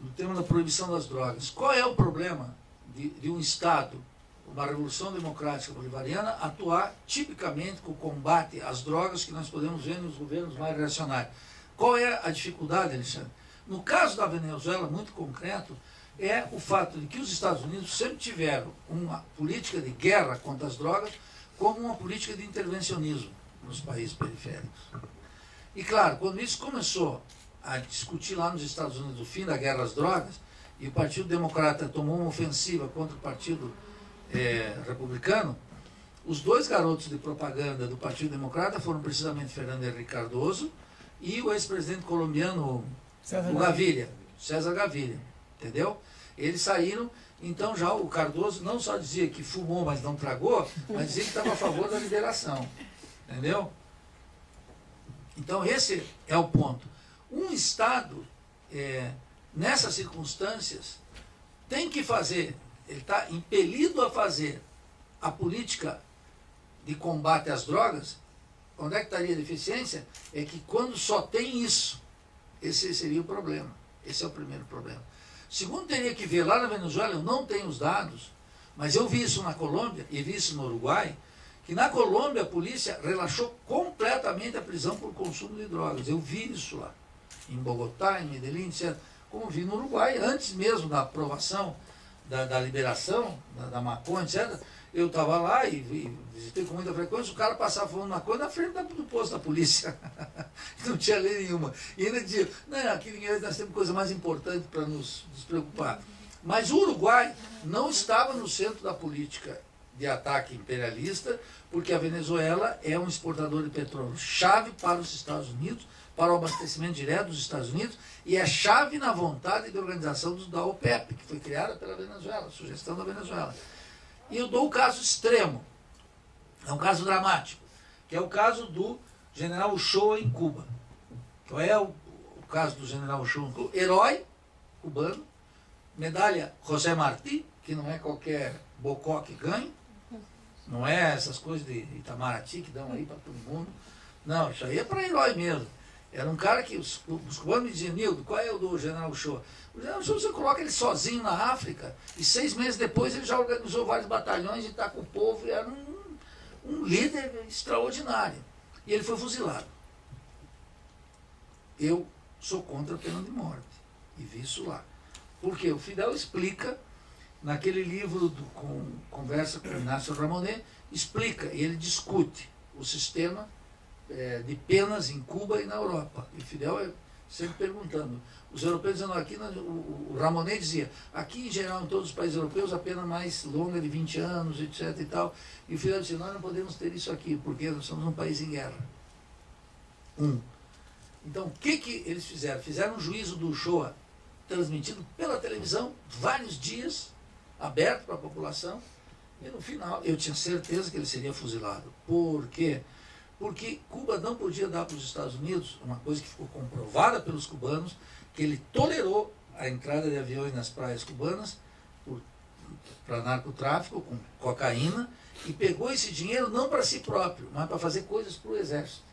no tema da proibição das drogas. Qual é o problema de um Estado, uma revolução democrática bolivariana, atuar tipicamente com o combate às drogas que nós podemos ver nos governos mais reacionários? Qual é a dificuldade, Alexandre? No caso da Venezuela, muito concreto, é o fato de que os Estados Unidos sempre tiveram uma política de guerra contra as drogas como uma política de intervencionismo nos países periféricos. E claro, quando isso começou a discutir lá nos Estados Unidos o fim da guerra às drogas, e o Partido Democrata tomou uma ofensiva contra o Partido Republicano, os dois garotos de propaganda do Partido Democrata foram precisamente Fernando Henrique Cardoso e o ex-presidente colombiano César Gaviria, entendeu? Eles saíram, então já o Cardoso não só dizia que fumou, mas não tragou, mas dizia que estava a favor da liberação, entendeu? Então esse é o ponto. Um Estado, nessas circunstâncias, tem que fazer, ele está impelido a fazer a política de combate às drogas. Onde é que estaria a deficiência? É que quando só tem isso, esse seria o problema. Esse é o primeiro problema. Segundo, teria que ver, lá na Venezuela, eu não tenho os dados, mas eu vi isso na Colômbia e vi isso no Uruguai, que na Colômbia a polícia relaxou completamente a prisão por consumo de drogas. Eu vi isso lá, em Bogotá, em Medellín, etc. Como vi no Uruguai, antes mesmo da aprovação da liberação da maconha, etc., eu estava lá e visitei com muita frequência, o cara passava fumando maconha na frente do posto da polícia. Não tinha lei nenhuma. E ainda dizia, não, aqui nós temos coisa mais importante para nos preocupar. Mas o Uruguai não estava no centro da política de ataque imperialista, porque a Venezuela é um exportador de petróleo chave para os Estados Unidos, para o abastecimento direto dos Estados Unidos, e é chave na vontade de organização da OPEP, que foi criada pela Venezuela, sugestão da Venezuela. E eu dou o caso extremo, é um caso dramático, que é o caso do general Uchoa em Cuba. Qual é o caso do general Uchoa em Cuba? Herói cubano, medalha José Martí, que não é qualquer bocó que ganha, não é essas coisas de Itamaraty que dão aí para todo mundo. Não, isso aí é para herói mesmo. Era um cara que os cubanos me diziam, Nildo, qual é o do general Uchoa? O general Uchoa, você coloca ele sozinho na África, e 6 meses depois ele já organizou vários batalhões e está com o povo, e era um líder extraordinário. E ele foi fuzilado. Eu sou contra a pena de morte, e vi isso lá. Porque o Fidel explica, naquele livro Conversa com Inácio Ramonet, explica, e ele discute o sistema de penas em Cuba e na Europa. E Fidel sempre perguntando. Os europeus dizendo aqui, o Ramonet dizia, aqui em geral em todos os países europeus a pena mais longa é de 20 anos, etc. e tal. E o Fidel dizia, nós não podemos ter isso aqui, porque nós somos um país em guerra. Então, o que eles fizeram? Fizeram um juízo do Uchoa, transmitido pela televisão, vários dias, aberto para a população, e no final eu tinha certeza que ele seria fuzilado. Por quê? Porque Cuba não podia dar para os Estados Unidos, uma coisa que ficou comprovada pelos cubanos, que ele tolerou a entrada de aviões nas praias cubanas para narcotráfico, com cocaína, e pegou esse dinheiro não para si próprio, mas para fazer coisas para o exército.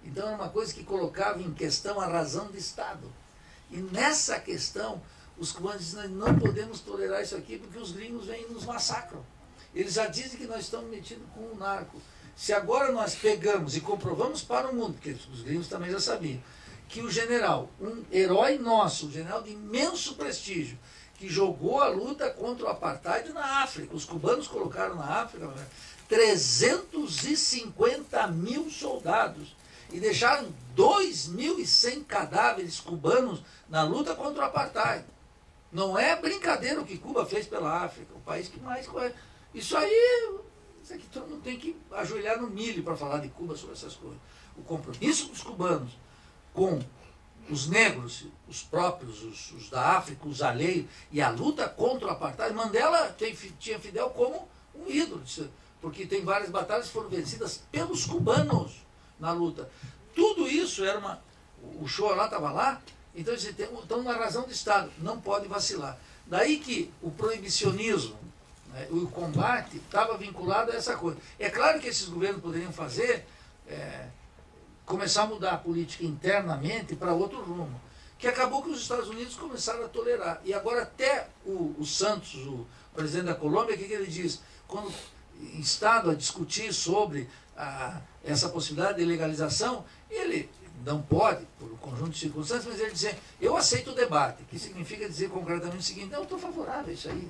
Então era uma coisa que colocava em questão a razão do Estado. E nessa questão, os cubanos dizem, não podemos tolerar isso aqui porque os gringos vêm e nos massacram. Eles já dizem que nós estamos metidos com o narco. Se agora nós pegamos e comprovamos para o mundo, porque os gringos também já sabiam, que o general, um herói nosso, um general de imenso prestígio, que jogou a luta contra o apartheid na África, os cubanos colocaram na África 350 mil soldados e deixaram 2.100 cadáveres cubanos na luta contra o apartheid. Não é brincadeira o que Cuba fez pela África, o país que mais... Isso aí todo mundo tem que ajoelhar no milho para falar de Cuba sobre essas coisas. O compromisso dos cubanos com os negros, os próprios, os da África, os alheios, e a luta contra o apartheid. Mandela tinha Fidel como um ídolo, porque tem várias batalhas que foram vencidas pelos cubanos na luta. Tudo isso era uma... O Uchoa lá estava lá, então eles estão na razão do Estado, não pode vacilar. Daí que o proibicionismo, o combate estava vinculado a essa coisa. É claro que esses governos poderiam fazer, começar a mudar a política internamente para outro rumo. que acabou que os Estados Unidos começaram a tolerar. E agora até o Santos, o presidente da Colômbia, o que ele diz? Quando instado a discutir sobre essa possibilidade de legalização, ele não pode, por um conjunto de circunstâncias, mas ele diz, eu aceito o debate, que significa dizer concretamente o seguinte, não, eu estou favorável a isso aí.